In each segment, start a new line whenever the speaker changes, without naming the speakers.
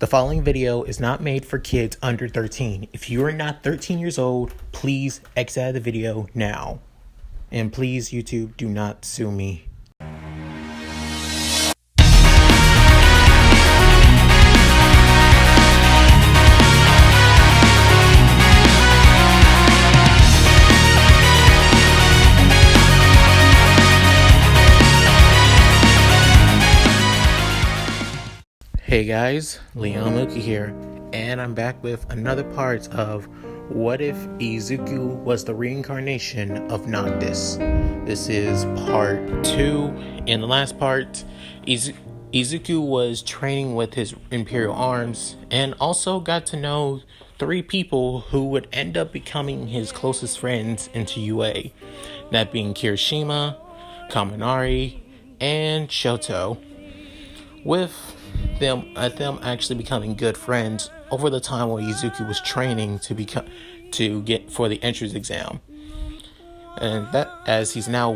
The following video is not made for kids under 13. If you are not 13 years old, please exit out of the video now. And please, YouTube, do not sue me. Hey guys, Leon Mookie here, and I'm back with another part of What If Izuku Was the Reincarnation of Noctis. This is part 2. In the last part, Izuku was training with his Imperial arms and also got to know 3 people who would end up becoming his closest friends into UA. That being Kirishima, Kaminari, and Shoto. With them actually becoming good friends over the time while Izuku was training to get for the entrance exam. And that as he's now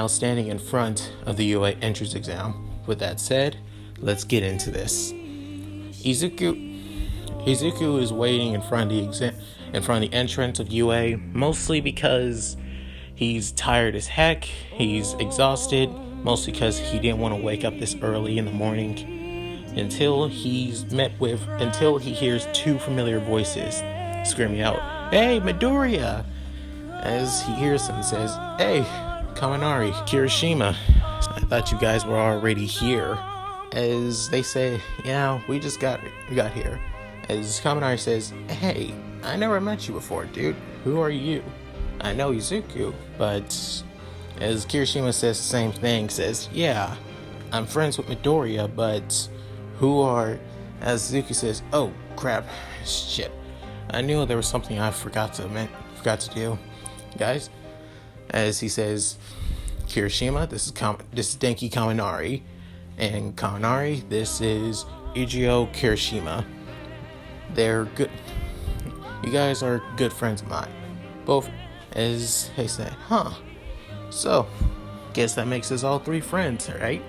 standing in front of the UA entrance exam. With that said, let's get into this. Izuku is waiting in front of the entrance of UA, mostly because he's tired as heck, he's exhausted, mostly because he didn't want to wake up this early in the morning, until he hears 2 familiar voices screaming out, "Hey, Midoriya!" As he hears them, says, "Hey, Kaminari, Kirishima, I thought you guys were already here." As they say, "Yeah, we got here." As Kaminari says, "Hey, I never met you before, dude. Who are you?" "I know Izuku, but..." As Kirishima says the same thing, says, "Yeah, I'm friends with Midoriya, but who are..." As Izuku says, "Oh, crap, shit. I knew there was something I forgot to do, guys." As he says, "Kirishima, this is Denki Kaminari, and Kaminari, this is Ichio Kirishima. They're good. You guys are good friends of mine, both." As they say, "Huh. So, guess that makes us all 3 friends, right?"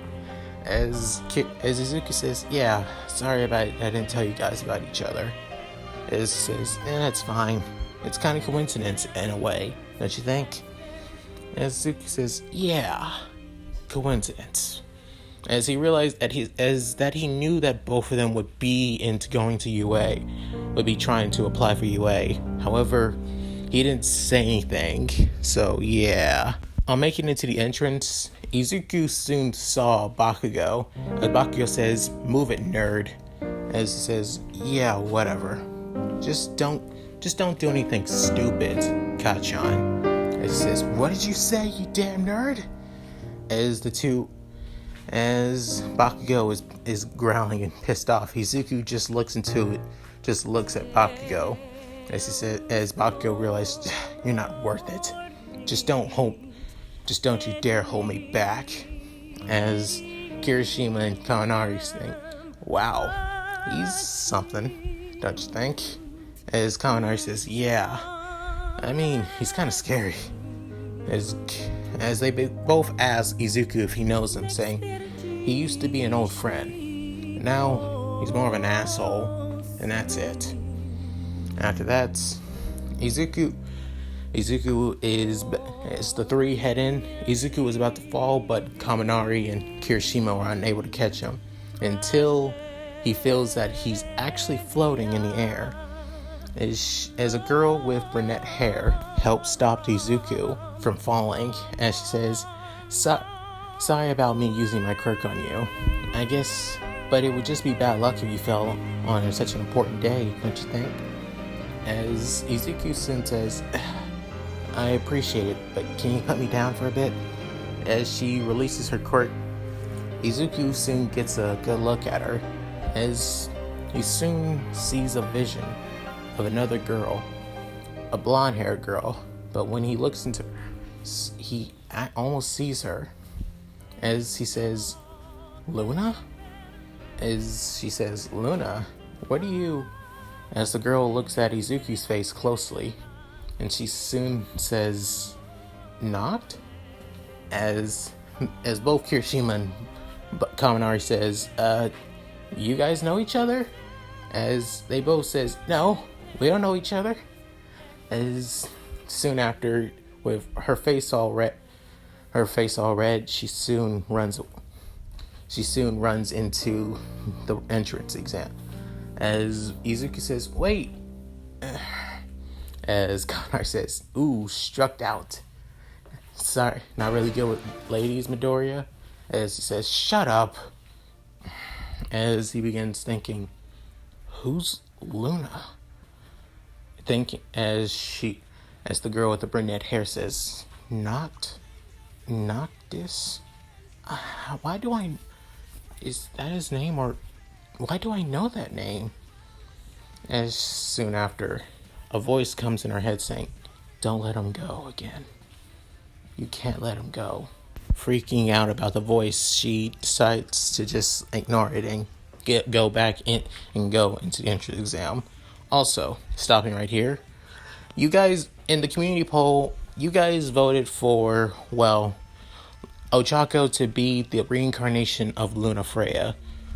As Izuku says, "Yeah, sorry I didn't tell you guys about each other." As says, "That's fine. It's kind of coincidence in a way, don't you think?" As Izuku says, "Yeah, coincidence." As he realized that he knew that both of them would be into going to UA, would be trying to apply for UA. However, he didn't say anything, so yeah. On making it to the entrance, Izuku soon saw Bakugo. As Bakugo says, "Move it, nerd." As he says, "Yeah, whatever. Just don't do anything stupid, Kachan." As he says, "What did you say, you damn nerd?" As Bakugo is growling and pissed off, Izuku just looks at Bakugo. As Bakugo realized, "You're not worth it. Just don't you dare hold me back." As Kirishima and Kaminari think, "Wow, he's something, don't you think?" As Kaminari says, "Yeah, I mean, he's kind of scary." As they both ask Izuku if he knows him, saying he used to be an old friend. Now he's more of an asshole, and that's it. After that, Izuku is, as the 3 head in, Izuku was about to fall, but Kaminari and Kirishima were unable to catch him until he feels that he's actually floating in the air. As a girl with brunette hair helps stop Izuku from falling, as she says, "Sorry about me using my quirk on you. I guess, but it would just be bad luck if you fell on such an important day, don't you think?" As Izuku soon says, "I appreciate it, but can you put me down for a bit?" As she releases her quirk, Izuku soon gets a good look at her, as he soon sees a vision of another girl, a blonde-haired girl, but when he looks into her, he almost sees her. As he says, "Luna?" As she says, "Luna, what do you..." As the girl looks at Izuku's face closely, and she soon says, "Noct?" As both Kirishima and Kaminari says, you guys know each other? As they both says, no, we don't know each other. As soon after, with her face all red, she soon runs into the entrance exam. As Izuku says, wait. As Connor says, ooh, struck out. Sorry, not really good with ladies, Midoriya. As he says, shut up. As he begins thinking, who's Luna? Thinking as the girl with the brunette hair says, Noctis? Is that his name, or why do I know that name? As soon after, a voice comes in her head saying, don't let him go again. You can't let him go. Freaking out about the voice, she decides to just ignore it and go back in and go into the entrance exam. Also, stopping right here, you guys in the community poll, you guys voted for, well, Ochako to be the reincarnation of Luna Freya.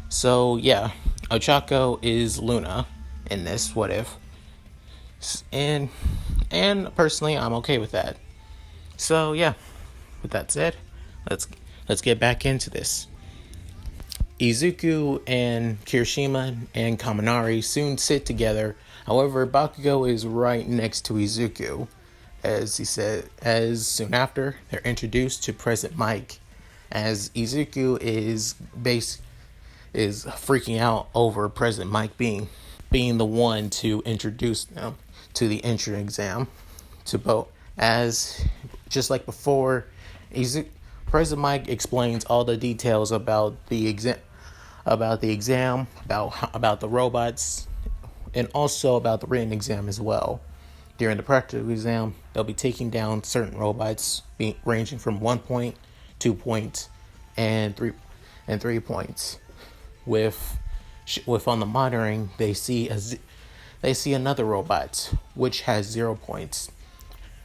So yeah, Ochako is Luna in this what if. And personally, I'm okay with that. So yeah, with that said, let's get back into this. Izuku and Kirishima and Kaminari soon sit together. However, Bakugo is right next to Izuku. As soon after, they're introduced to President Mike. As Izuku is freaking out over President Mike being the one to introduce them to the entrance exam to both. As just like before, President Mike explains all the details about the exam, about the robots, and also about the written exam as well. During the practical exam, they'll be taking down certain robots, ranging from 1 point, 2 points, and 3 points. With on the monitoring, they see another robot which has 0 points.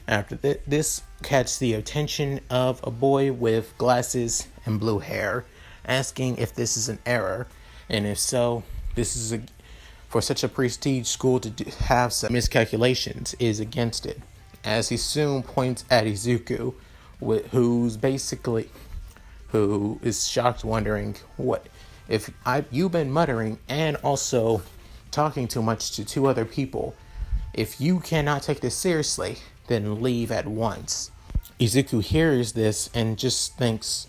After this catches the attention of a boy with glasses and blue hair, asking if this is an error, and if so, this is for such a prestige school to have some miscalculations is against it. As he soon points at Izuku, who is shocked, wondering what if you've been muttering and also talking too much to 2 other people. If you cannot take this seriously, then leave at once. Izuku hears this and just thinks,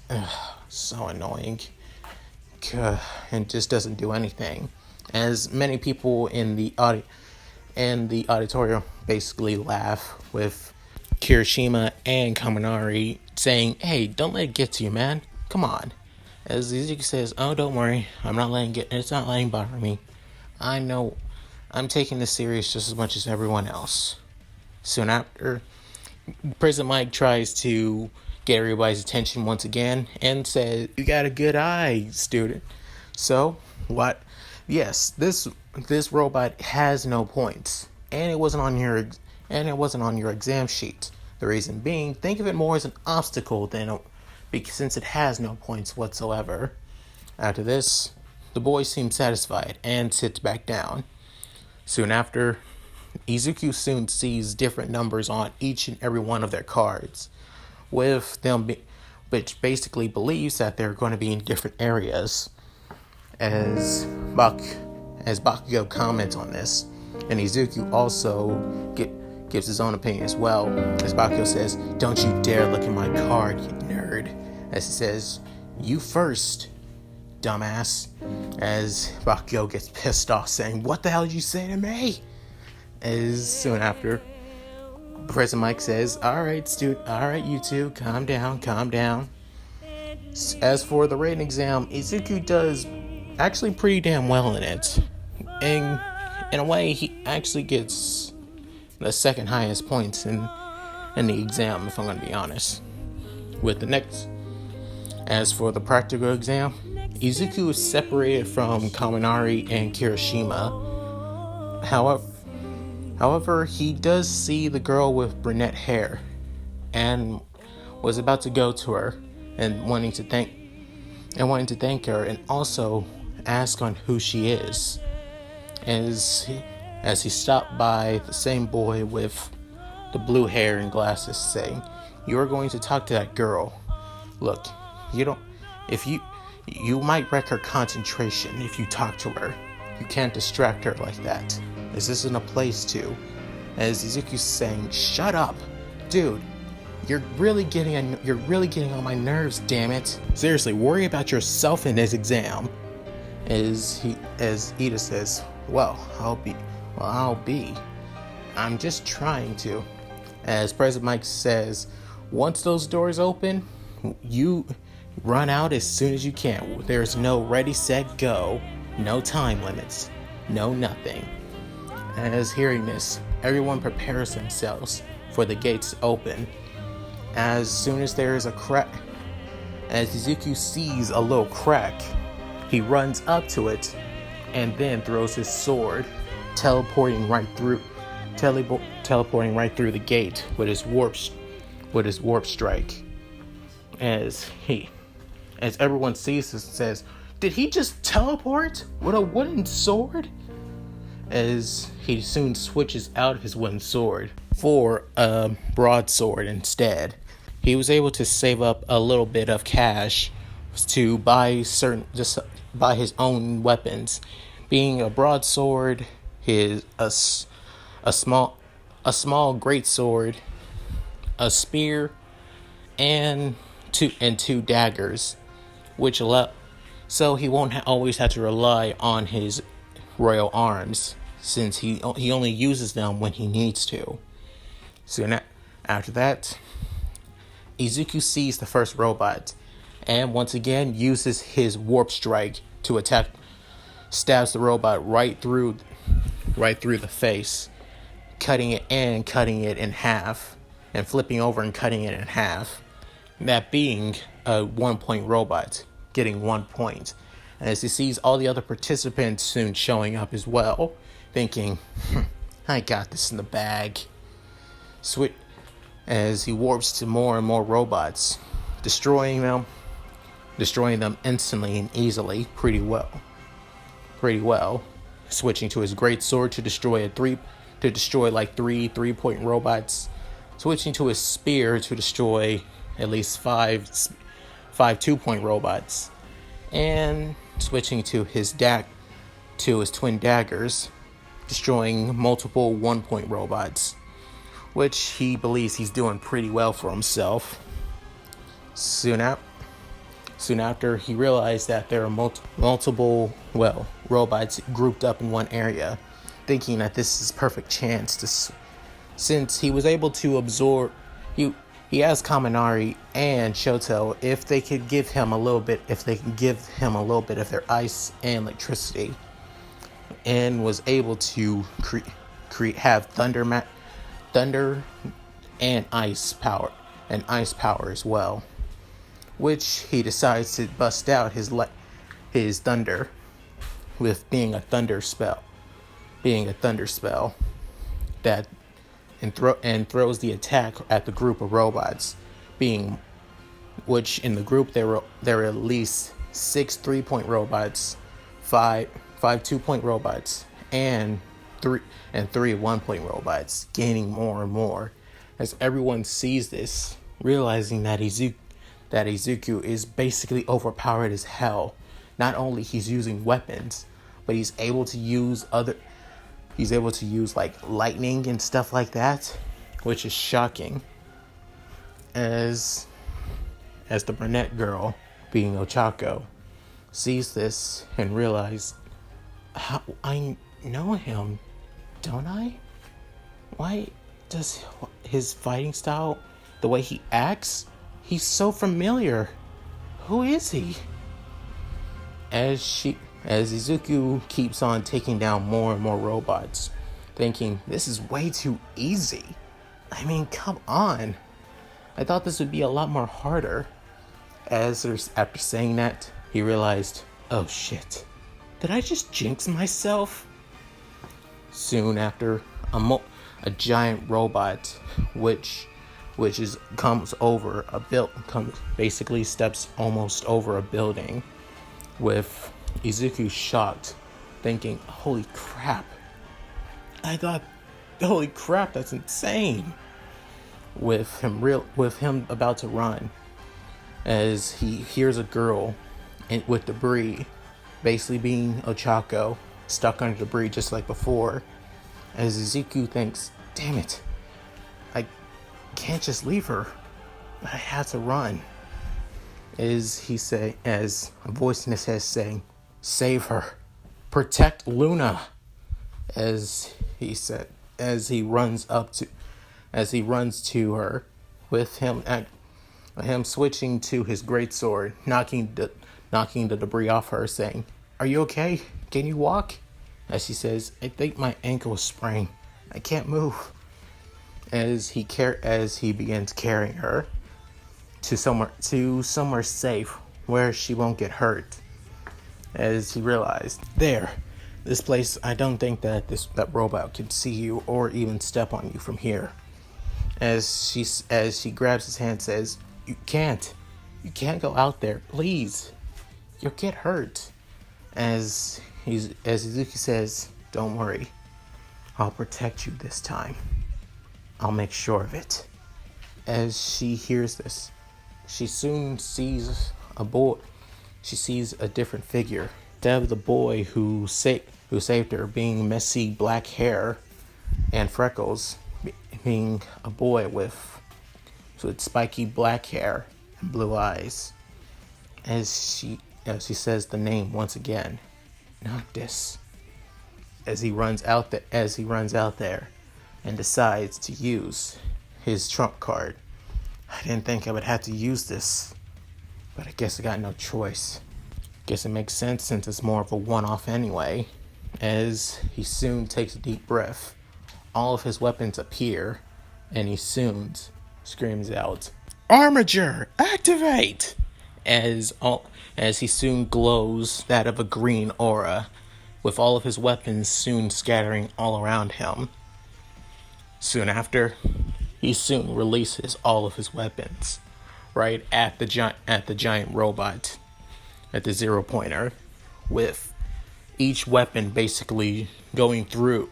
so annoying, and just doesn't do anything. As many people in the auditorium basically laugh, with Kirishima and Kaminari saying, hey, don't let it get to you, man. Come on. As Izuku says, oh, don't worry. It's not letting bother me. I know I'm taking this serious just as much as everyone else. Soon after, President Mike tries to get everybody's attention once again and says, you got a good eye, student. So, what? Yes, this robot has no points, and it wasn't on your exam sheet. The reason being, think of it more as an obstacle since it has no points whatsoever. After this, the boy seems satisfied and sits back down. Soon after, Izuku soon sees different numbers on each and every one of their cards, which basically believes that they're going to be in different areas. As Bakugo comments on this, and Izuku also gives his own opinion as well. As Bakugo says, don't you dare look at my card, you nerd. As he says, you first, dumbass. As Bakugo gets pissed off, saying, what the hell did you say to me? As soon after, President Mike says, alright, you two, calm down. As for the written exam, Izuku does actually pretty damn well in it. And in a way, he actually gets the second highest points in the exam, if I'm going to be honest. As for the practical exam, Izuku is separated from Kaminari and Kirishima. However, he does see the girl with brunette hair and was about to go to her and wanting to thank her, and also ask on who she is. As he stopped by the same boy with the blue hair and glasses, saying, "You're going to talk to that girl. Look, you might wreck her concentration if you talk to her. You can't distract her like that. This isn't a place to." As Izuku's saying, "Shut up, dude. You're really getting on my nerves, damn it. Seriously, worry about yourself in this exam." As Ida says, I'll be. I'm just trying to." As President Mike says, "Once those doors open, you run out as soon as you can. There's no ready, set, go. No time limits. No nothing." As hearing this, everyone prepares themselves for the gates to open. As soon as there is a crack, as Izuku sees a little crack, he runs up to it and then throws his sword, teleporting right through the gate with his warp strike. As everyone sees this, says, "Did he just teleport with a wooden sword?" As he soon switches out his wooden sword for a broadsword instead. He was able to save up a little bit of cash to buy his own weapons, being a broadsword, a small greatsword, a spear, and two daggers, so he won't always have to rely on his royal arms, since he only uses them when he needs to. Soon after that, Izuku sees the first robot, and once again uses his warp strike to attack, stabs the robot right through the face, cutting it in half, and flipping over and cutting it in half. That being a 1-point robot, getting 1 point. And as he sees all the other participants soon showing up as well, thinking, "I got this in the bag." As he warps to more and more robots, destroying them instantly and easily, pretty well. Switching to his great sword to destroy like three 3-point robots. Switching to his spear to destroy at least five 2-point robots, and switching to his twin daggers, destroying multiple 1-point robots, which he believes he's doing pretty well for himself. Soon after, he realized that there are multiple robots grouped up in one area, thinking that this is perfect chance since he was able to absorb. He asked Kaminari and Shoto if they could give him a little bit of their ice and electricity, and was able to have thunder and ice power as well, which he decides to bust out his thunder with being a thunder spell that and throws the attack at the group of robots, which in the group there were at least 6 3-point robots, 5 2-point robots, and 3 1-point robots, gaining more and more. As everyone sees this, realizing that Izuku is basically overpowered as hell. Not only he's using weapons, but he's able to use like lightning and stuff like that, which is shocking. As the brunette girl, being Ochako, sees this and realizes, I know him, don't I? Why does his fighting style, the way he acts, he's so familiar. Who is he? As Izuku keeps on taking down more and more robots, thinking, this is way too easy. I mean, come on. I thought this would be a lot more harder. After saying that, he realized, oh shit, did I just jinx myself? Soon after, a giant robot, which basically steps almost over a building with Izuku's shocked, thinking, holy crap, holy crap, that's insane. With him about to run, as he hears a girl with debris, basically being Ochako, stuck under debris just like before. As Izuku thinks, damn it, I can't just leave her, but I had to run. As a voice in his head saying, save her, protect Luna. As he runs to her, with him switching to his greatsword, knocking the debris off her, saying, are you okay? Can you walk? As she says, I think my ankle is sprained. I can't move. As he begins carrying her to somewhere safe where she won't get hurt. As he realized, this place, I don't think that robot can see you or even step on you from here. As she grabs his hand, says, you can't go out there, please. You'll get hurt. As Izuku says, don't worry, I'll protect you this time. I'll make sure of it. As she hears this, she soon sees a boy. She sees a different figure. Instead of the boy who saved her, being messy black hair and freckles, being a boy with spiky black hair and blue eyes. As she says the name once again, Noctis. As he runs out there and decides to use his trump card. I didn't think I would have to use this, but I guess I got no choice. Guess it makes sense since it's more of a one-off anyway. As he soon takes a deep breath, all of his weapons appear, and he soon screams out, Armature, activate! As he soon glows that of a green aura, with all of his weapons soon scattering all around him. Soon after, he soon releases all of his weapons, right at the giant robot, at the 0-pointer, with each weapon basically going through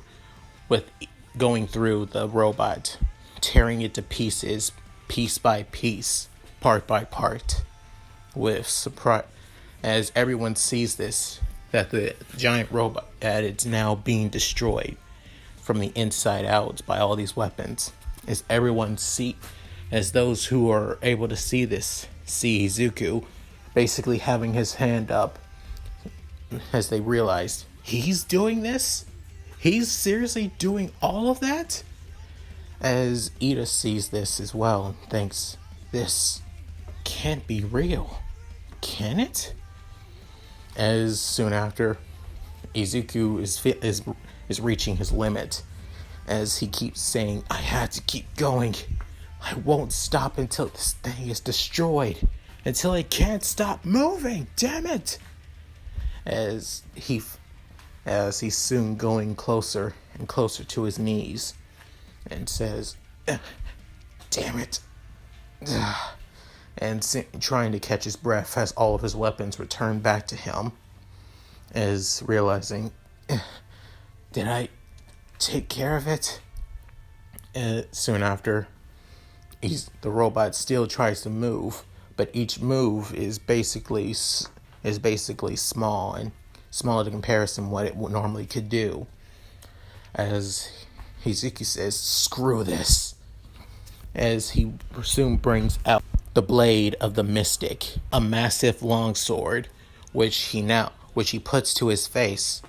the robot, tearing it to pieces, piece by piece, part by part, with surprise, as everyone sees this, that the giant robot, that it's now being destroyed from the inside out by all these weapons. As those who are able to see this, see Izuku basically having his hand up, as they realize, he's doing this? He's seriously doing all of that? As Ida sees this as well and thinks, this can't be real. Can it? As soon after, Izuku is reaching his limit, as he keeps saying, I had to keep going. I won't stop until this thing is destroyed, until it can't stop moving. Damn it! As he's soon going closer and closer to his knees, and says, damn it. And trying to catch his breath as all of his weapons return back to him, as realizing, did I take care of it? Soon after, the robot still tries to move, but each move is basically small and small in comparison what it normally could do. As Izuku says, screw this. As he soon brings out the blade of the mystic, a massive longsword, which he puts to his face,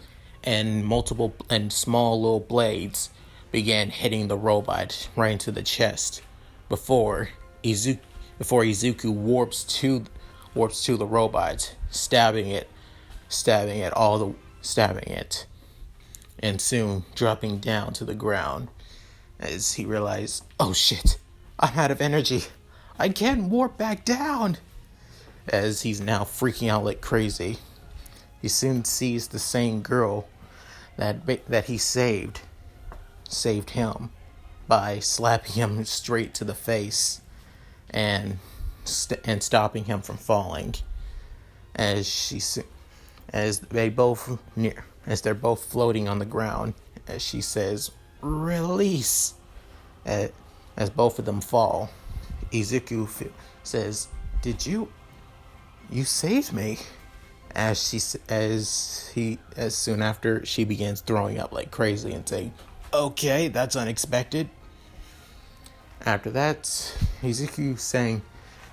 and multiple and small little blades began hitting the robot right into the chest before Izuku warps to the robot, stabbing it, and soon dropping down to the ground as he realized, oh shit, I'm out of energy. I can't warp back down. As he's now freaking out like crazy, he soon sees the same girl that he saved him by slapping him straight to the face and stopping him from falling. As as they're both floating on the ground, as she says, "Release," as both of them fall. Izuku says, "Did you saved me?" As soon after she begins throwing up like crazy and saying, "Okay, that's unexpected." After that, Izuku saying,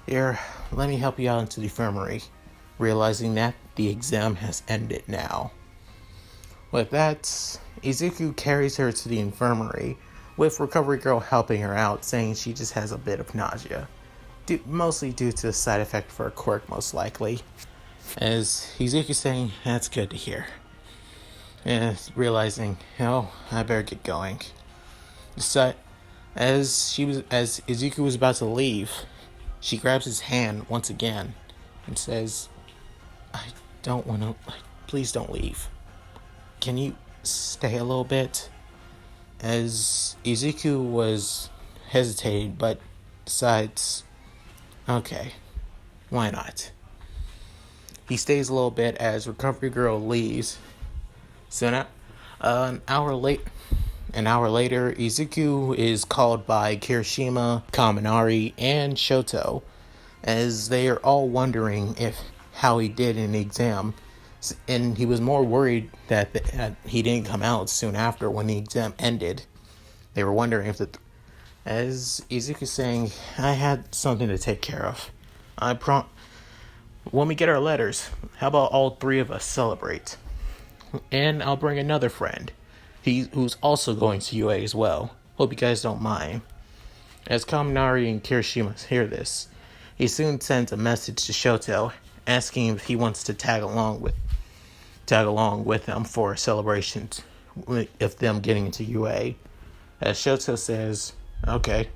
"Here, let me help you out into the infirmary," realizing that the exam has ended now. With that, Izuku carries her to the infirmary, with Recovery Girl helping her out, saying she just has a bit of nausea, mostly due to the side effect for a quirk, most likely. As Izuku saying, "That's good to hear," and realizing, "Oh, I better get going." So, as Izuku was about to leave, she grabs his hand once again and says, "I don't want to. Please don't leave. Can you stay a little bit?" As Izuku was hesitating, but decides, "Okay, why not?" He stays a little bit as Recovery Girl leaves. So now, an hour later, Izuku is called by Kirishima, Kaminari, and Shoto, as they are all wondering how he did in the exam, and he was more worried that he didn't come out soon after when the exam ended. They were wondering as Izuku saying, "I had something to take care of. When we get our letters, how about all three of us celebrate? And I'll bring another friend, who's also going to UA as well. Hope you guys don't mind." As Kaminari and Kirishima hear this, he soon sends a message to Shoto, asking if he wants to tag along with them for a celebration of them getting into UA. As Shoto says, "Okay,"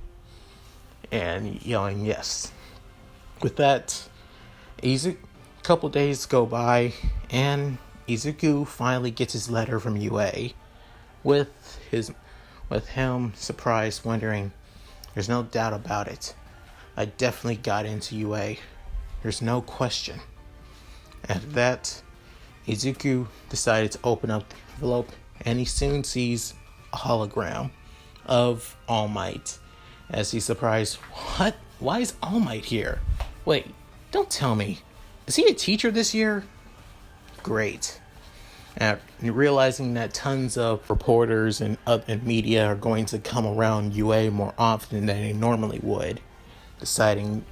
and yelling yes. With that, a couple days go by, and Izuku finally gets his letter from UA, with him surprised, wondering, "There's no doubt about it. I definitely got into UA. There's no question." After that, Izuku decided to open up the envelope, and he soon sees a hologram of All Might. As he's surprised, "What? Why is All Might here? Wait, don't tell me. Is he a teacher this year?" Great. And realizing that tons of reporters and media are going to come around UA more often than they normally would, thinking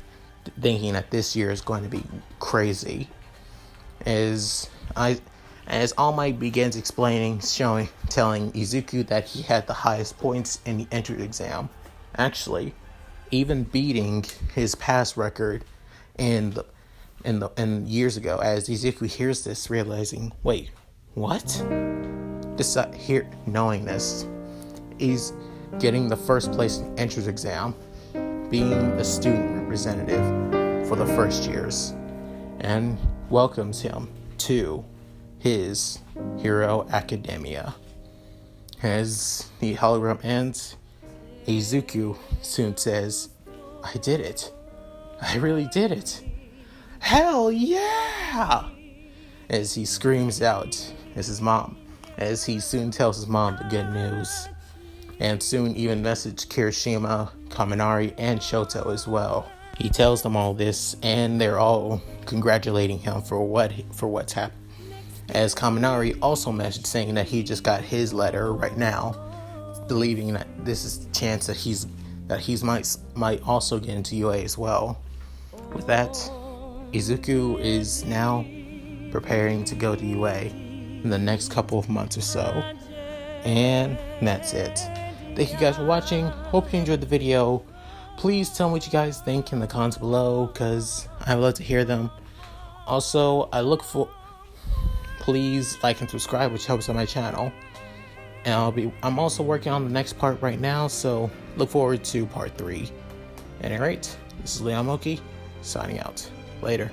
that this year is going to be crazy. As All Might begins telling Izuku that he had the highest points in the entrance exam, actually, even beating his past record in years ago. As Izuku hears this, realizing, "Wait, what?" Knowing this, he's getting the first place in entrance exam, being the student representative for the first years, and welcomes him to his Hero Academia. As the hologram ends, Izuku soon says, "I did it. I really did it. Hell yeah!" As he screams out as he soon tells his mom the good news, and soon even messaged Kirishima, Kaminari, and Shoto as well. He tells them all this, and they're all congratulating him for what's happened. As Kaminari also messaged saying that he just got his letter right now, believing that this is the chance that he might also get into UA as well. With that, Izuku is now preparing to go to UA in the next couple of months or so. And that's it. Thank you guys for watching. Hope you enjoyed the video. Please tell me what you guys think in the comments below, because I would love to hear them. Also, please like and subscribe, which helps on my channel. And I'm also working on the next part right now, so look forward to part 3. At any rate, this is Leon Moki, signing out. Later.